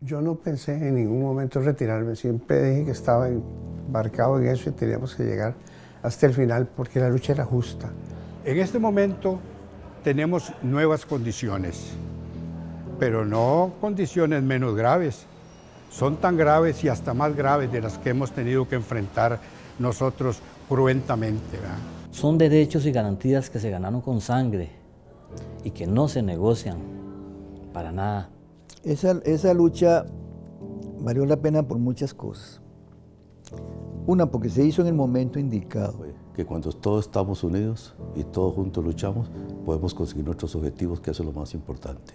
Yo no pensé en ningún momento retirarme, siempre dije que estaba embarcado en eso y teníamos que llegar hasta el final porque la lucha era justa. En este momento tenemos nuevas condiciones, pero no condiciones menos graves. Son tan graves y hasta más graves de las que hemos tenido que enfrentar nosotros cruentamente, ¿verdad? Son derechos y garantías que se ganaron con sangre y que no se negocian para nada. Esa lucha valió la pena por muchas cosas. Una, porque se hizo en el momento indicado. Que cuando todos estamos unidos y todos juntos luchamos, podemos conseguir nuestros objetivos, que eso es lo más importante.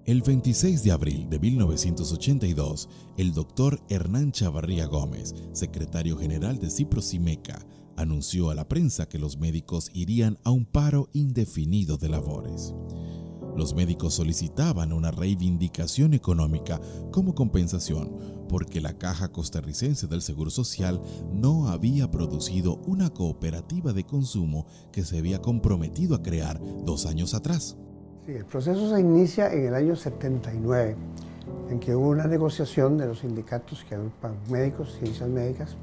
El 26 de abril de 1982, el doctor Hernán Chavarría Gómez, secretario general de Ciprosimeca, anunció a la prensa que los médicos irían a un paro indefinido de labores. Los médicos solicitaban una reivindicación económica como compensación porque la Caja Costarricense del Seguro Social no había producido una cooperativa de consumo que se había comprometido a crear 2 años atrás. Sí, el proceso se inicia en el año 79, en que hubo una negociación de los sindicatos que agrupan médicos, ciencias médicas,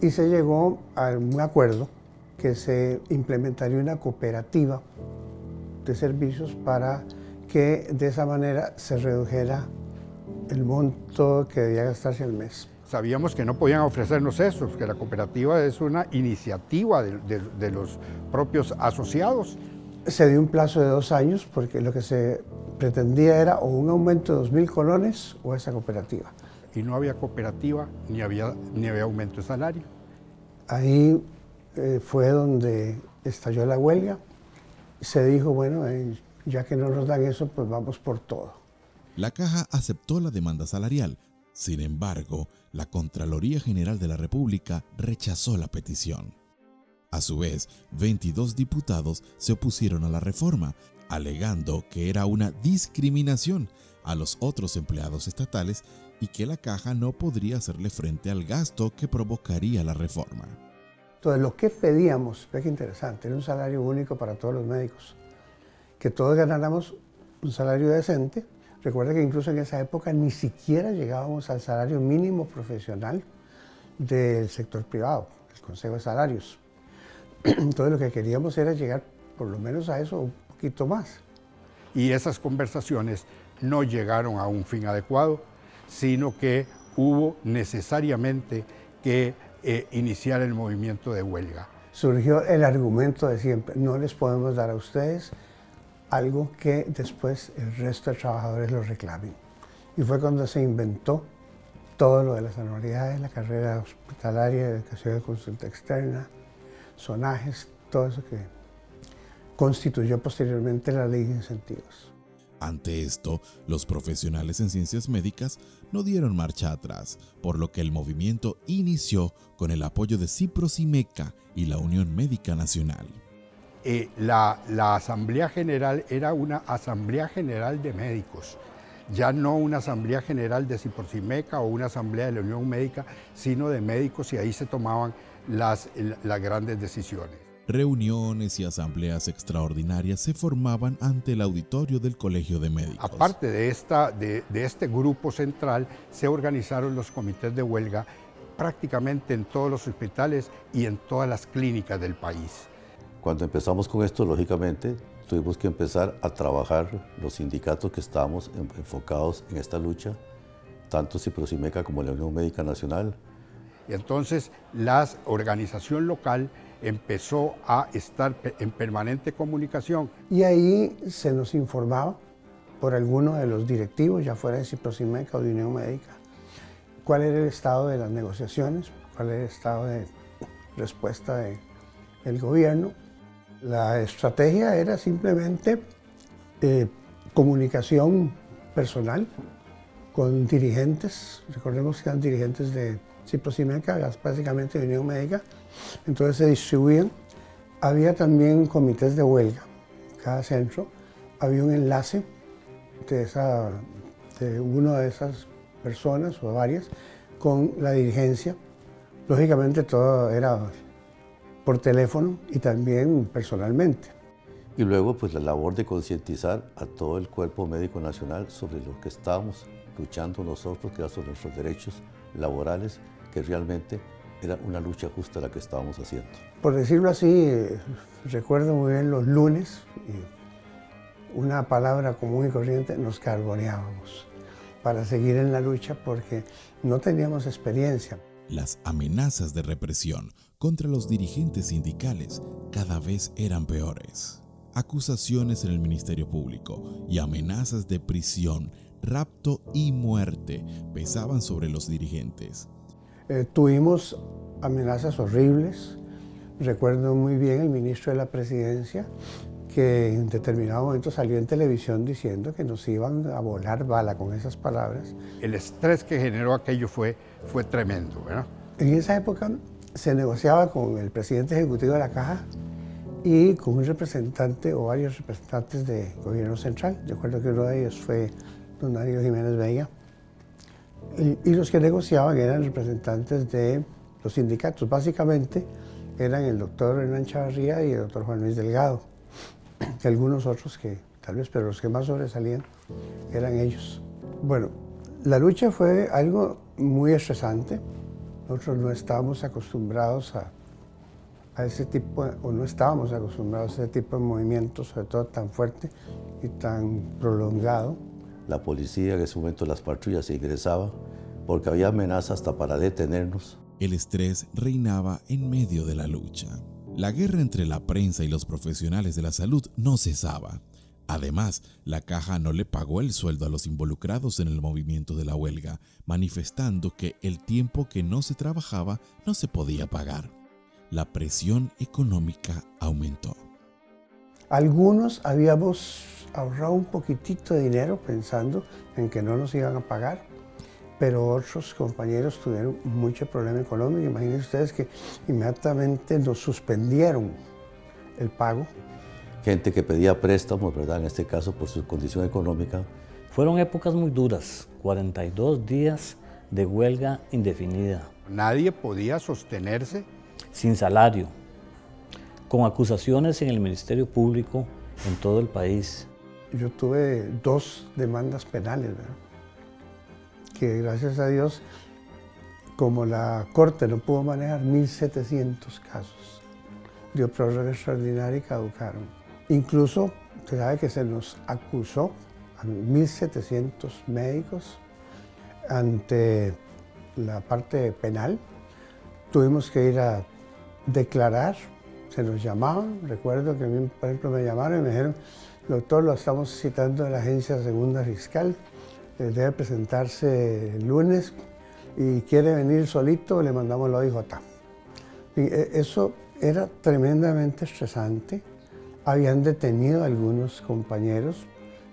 y se llegó a un acuerdo que se implementaría una cooperativa de servicios para que de esa manera se redujera el monto que debía gastarse al mes. Sabíamos que no podían ofrecernos eso, que la cooperativa es una iniciativa de los propios asociados. Se dio un plazo de 2 años porque lo que se pretendía era o un aumento de 2.000 colones o esa cooperativa. Y no había cooperativa ni había aumento de salario. Ahí fue donde estalló la huelga. Se dijo, bueno, ya que no nos dan eso, pues vamos por todo. La Caja aceptó la demanda salarial. Sin embargo, la Contraloría General de la República rechazó la petición. A su vez, 22 diputados se opusieron a la reforma, alegando que era una discriminación a los otros empleados estatales y que la Caja no podría hacerle frente al gasto que provocaría la reforma. Entonces, lo que pedíamos, ve que interesante, era un salario único para todos los médicos, que todos ganáramos un salario decente. Recuerda que incluso en esa época ni siquiera llegábamos al salario mínimo profesional del sector privado, el Consejo de Salarios. Entonces, lo que queríamos era llegar por lo menos a eso, un poquito más. Y esas conversaciones no llegaron a un fin adecuado, sino que hubo necesariamente que iniciar el movimiento de huelga. Surgió el argumento de siempre, no les podemos dar a ustedes algo que después el resto de trabajadores lo reclamen. Y fue cuando se inventó todo lo de las anualidades, la carrera hospitalaria, educación de consulta externa, sonajes, todo eso que constituyó posteriormente la ley de incentivos. Ante esto, los profesionales en ciencias médicas no dieron marcha atrás, por lo que el movimiento inició con el apoyo de Ciprosimeca y la Unión Médica Nacional. La Asamblea General era una Asamblea General de Médicos, ya no una Asamblea General de Ciprosimeca o una Asamblea de la Unión Médica, sino de médicos, y ahí se tomaban las grandes decisiones. Reuniones y asambleas extraordinarias se formaban ante el auditorio del Colegio de Médicos. Aparte de este grupo central, se organizaron los comités de huelga prácticamente en todos los hospitales y en todas las clínicas del país. Cuando empezamos con esto, lógicamente, tuvimos que empezar a trabajar los sindicatos que estábamos enfocados en esta lucha, tanto Ciprosimeca como la Unión Médica Nacional. Y entonces la organización local empezó a estar en permanente comunicación. Y ahí se nos informaba por alguno de los directivos, ya fuera de Ciprosimeca o de Unión Médica, cuál era el estado de las negociaciones, cuál era el estado de respuesta del gobierno. La estrategia era simplemente comunicación personal con dirigentes, recordemos que eran dirigentes de Ciprosimeca, básicamente de Unión Médica, entonces se distribuían. Había también comités de huelga, cada centro había un enlace de una de esas personas o varias con la dirigencia. Lógicamente todo era por teléfono y también personalmente. Y luego pues la labor de concientizar a todo el cuerpo médico nacional sobre lo que estábamos luchando nosotros, que era sobre nuestros derechos laborales, que realmente era una lucha justa la que estábamos haciendo. Por decirlo así, recuerdo muy bien los lunes, una palabra común y corriente, nos carboneábamos para seguir en la lucha porque no teníamos experiencia. Las amenazas de represión contra los dirigentes sindicales cada vez eran peores. Acusaciones en el Ministerio Público y amenazas de prisión, rapto y muerte pesaban sobre los dirigentes. Tuvimos amenazas horribles. Recuerdo muy bien el ministro de la Presidencia que en determinado momento salió en televisión diciendo que nos iban a volar bala con esas palabras. El estrés que generó aquello fue tremendo, ¿verdad? En esa época se negociaba con el presidente ejecutivo de la Caja y con un representante o varios representantes del gobierno central. Recuerdo que uno de ellos fue don Darío Jiménez Vega. Y los que negociaban eran representantes de los sindicatos. Básicamente eran el doctor Hernán Chavarría y el doctor Juan Luis Delgado. Y algunos otros que tal vez, pero los que más sobresalían eran ellos. Bueno, la lucha fue algo muy estresante. Nosotros no estábamos acostumbrados a ese tipo, o no estábamos acostumbrados a ese tipo de movimientos, sobre todo tan fuerte y tan prolongado. La policía en ese momento, las patrullas se ingresaba porque había amenazas hasta para detenernos. El estrés reinaba en medio de la lucha. La guerra entre la prensa y los profesionales de la salud no cesaba. Además, la Caja no le pagó el sueldo a los involucrados en el movimiento de la huelga, manifestando que el tiempo que no se trabajaba no se podía pagar. La presión económica aumentó. Algunos habíamos ahorrado un poquitito de dinero pensando en que no nos iban a pagar, pero otros compañeros tuvieron mucho problema económico. Imagínense ustedes que inmediatamente nos suspendieron el pago. Gente que pedía préstamos, ¿verdad? En este caso por su condición económica. Fueron épocas muy duras, 42 días de huelga indefinida. Nadie podía sostenerse. Sin salario, con acusaciones en el Ministerio Público en todo el país. Yo tuve 2 demandas penales, ¿verdad? Que gracias a Dios, como la Corte no pudo manejar 1.700 casos, dio prórroga extraordinaria y caducaron. Incluso, usted sabe que se nos acusó a 1.700 médicos ante la parte penal. Tuvimos que ir a declarar, se nos llamaban. Recuerdo que a mí, por ejemplo, me llamaron y me dijeron: doctor, lo estamos citando de la Agencia Segunda Fiscal, debe presentarse el lunes y quiere venir solito, le mandamos la OIJ. Eso era tremendamente estresante. Habían detenido a algunos compañeros,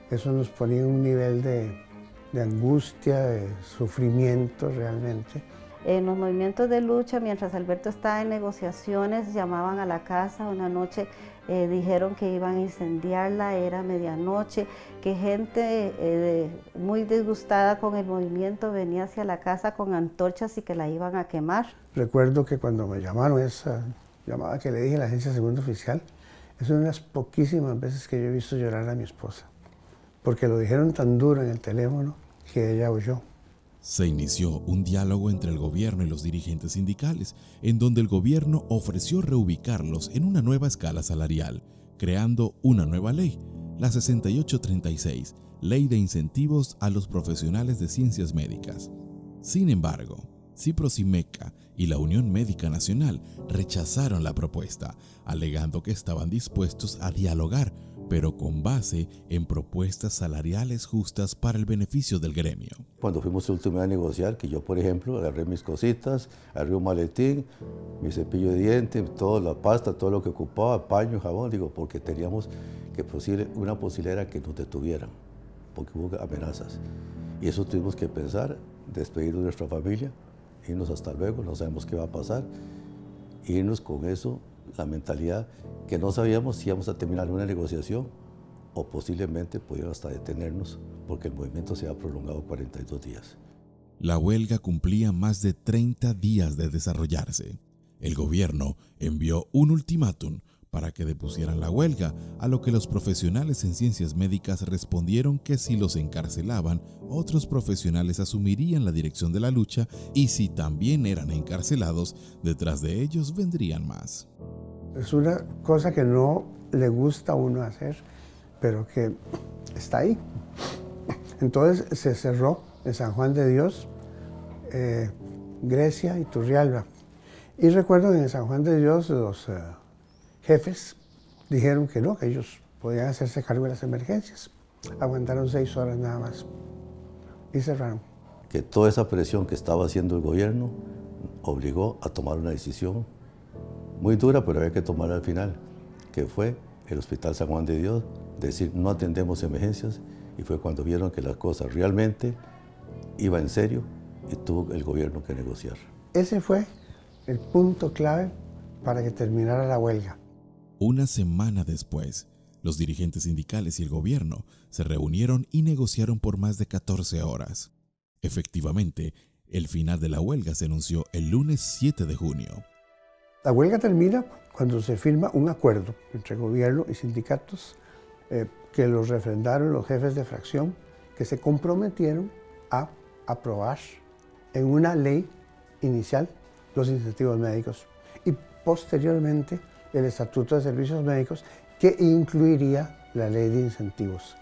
eso nos ponía un nivel de angustia, de sufrimiento realmente. En los movimientos de lucha, mientras Alberto estaba en negociaciones, llamaban a la casa una noche, dijeron que iban a incendiarla, era medianoche, que gente muy disgustada con el movimiento venía hacia la casa con antorchas y que la iban a quemar. Recuerdo que cuando me llamaron, esa llamada que le dije a la Agencia Segunda Fiscal, es una de las poquísimas veces que yo he visto llorar a mi esposa, porque lo dijeron tan duro en el teléfono que ella huyó. Se inició un diálogo entre el gobierno y los dirigentes sindicales, en donde el gobierno ofreció reubicarlos en una nueva escala salarial, creando una nueva ley, la 6836, Ley de Incentivos a los Profesionales de Ciencias Médicas. Sin embargo, CIPROSIMECA y la Unión Médica Nacional rechazaron la propuesta, alegando que estaban dispuestos a dialogar, pero con base en propuestas salariales justas para el beneficio del gremio. Cuando fuimos el último día a negociar, que yo, por ejemplo, agarré mis cositas, agarré un maletín, mi cepillo de dientes, toda la pasta, todo lo que ocupaba, paño, jabón, digo, porque teníamos que una posibilidad era que nos detuvieran, porque hubo amenazas. Y eso tuvimos que pensar, despedirnos de nuestra familia, irnos hasta luego, no sabemos qué va a pasar, irnos con eso, la mentalidad que no sabíamos si íbamos a terminar una negociación o posiblemente pudieron hasta detenernos porque el movimiento se ha prolongado 42 días. La huelga cumplía más de 30 días de desarrollarse. El gobierno envió un ultimátum para que depusieran la huelga, a lo que los profesionales en ciencias médicas respondieron que si los encarcelaban, otros profesionales asumirían la dirección de la lucha y si también eran encarcelados, detrás de ellos vendrían más. Es una cosa que no le gusta a uno hacer, pero que está ahí. Entonces se cerró en San Juan de Dios, Grecia y Turrialba. Y recuerdo que en San Juan de Dios los jefes dijeron que no, que ellos podían hacerse cargo de las emergencias. Aguantaron 6 horas nada más y cerraron. Que toda esa presión que estaba haciendo el gobierno obligó a tomar una decisión muy dura, pero había que tomarla al final, que fue el Hospital San Juan de Dios, decir no atendemos emergencias, y fue cuando vieron que la cosa realmente iba en serio y tuvo el gobierno que negociar. Ese fue el punto clave para que terminara la huelga. Una semana después, los dirigentes sindicales y el gobierno se reunieron y negociaron por más de 14 horas. Efectivamente, el final de la huelga se anunció el lunes 7 de junio. La huelga termina cuando se firma un acuerdo entre gobierno y sindicatos que los refrendaron los jefes de fracción, que se comprometieron a aprobar en una ley inicial los incentivos médicos y posteriormente el Estatuto de Servicios Médicos, que incluiría la ley de incentivos.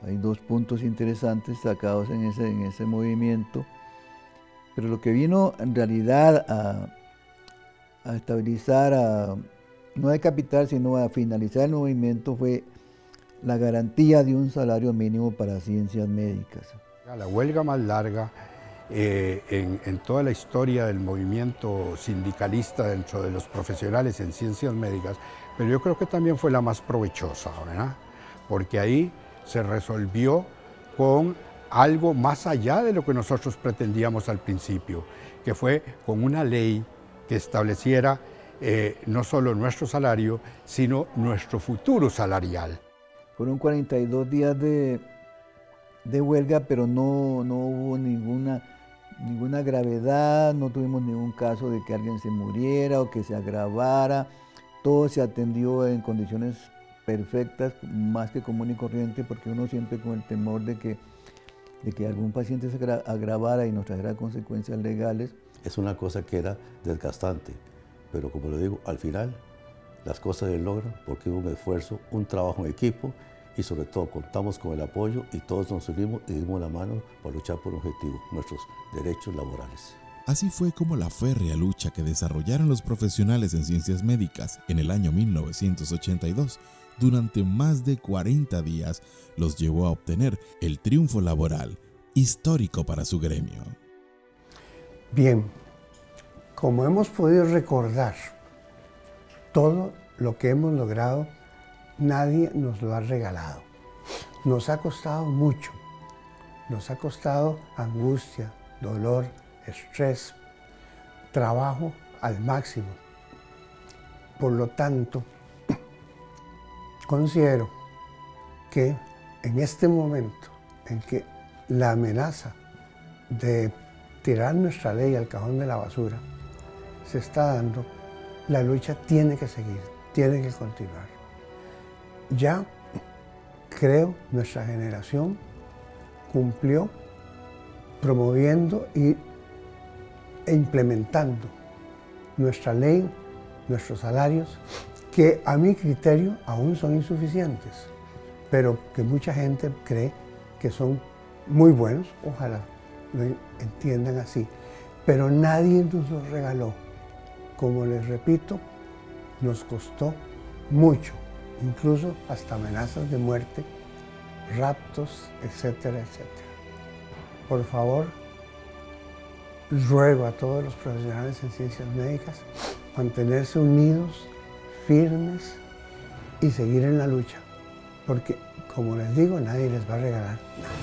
Hay 2 puntos interesantes sacados en ese movimiento, pero lo que vino en realidad a estabilizar, no a decapitar, sino a finalizar el movimiento fue la garantía de un salario mínimo para ciencias médicas. La huelga más larga en toda la historia del movimiento sindicalista dentro de los profesionales en ciencias médicas, pero yo creo que también fue la más provechosa, ¿verdad? Porque ahí se resolvió con algo más allá de lo que nosotros pretendíamos al principio, que fue con una ley que estableciera no solo nuestro salario, sino nuestro futuro salarial. Fueron 42 días de huelga, pero no hubo ninguna gravedad, no tuvimos ningún caso de que alguien se muriera o que se agravara. Todo se atendió en condiciones perfectas, más que común y corriente, porque uno siempre con el temor de que algún paciente se agravara y nos trajera consecuencias legales. Es una cosa que era desgastante, pero como le digo, al final las cosas se logran porque hubo un esfuerzo, un trabajo en equipo y sobre todo contamos con el apoyo y todos nos unimos y dimos la mano para luchar por un objetivo, nuestros derechos laborales. Así fue como la férrea lucha que desarrollaron los profesionales en ciencias médicas en el año 1982 durante más de 40 días los llevó a obtener el triunfo laboral histórico para su gremio. Bien, como hemos podido recordar todo lo que hemos logrado, nadie nos lo ha regalado. Nos ha costado mucho, nos ha costado angustia, dolor, estrés, trabajo al máximo. Por lo tanto, considero que en este momento en que la amenaza de tirar nuestra ley al cajón de la basura se está dando, la lucha tiene que seguir, tiene que continuar. Ya, creo, nuestra generación cumplió promoviendo e implementando nuestra ley, nuestros salarios, que a mi criterio aún son insuficientes, pero que mucha gente cree que son muy buenos, ojalá lo entiendan así, pero nadie nos los regaló. Como les repito, nos costó mucho, incluso hasta amenazas de muerte, raptos, etcétera, etcétera. Por favor, ruego a todos los profesionales en ciencias médicas mantenerse unidos, firmes y seguir en la lucha, porque, como les digo, nadie les va a regalar nada.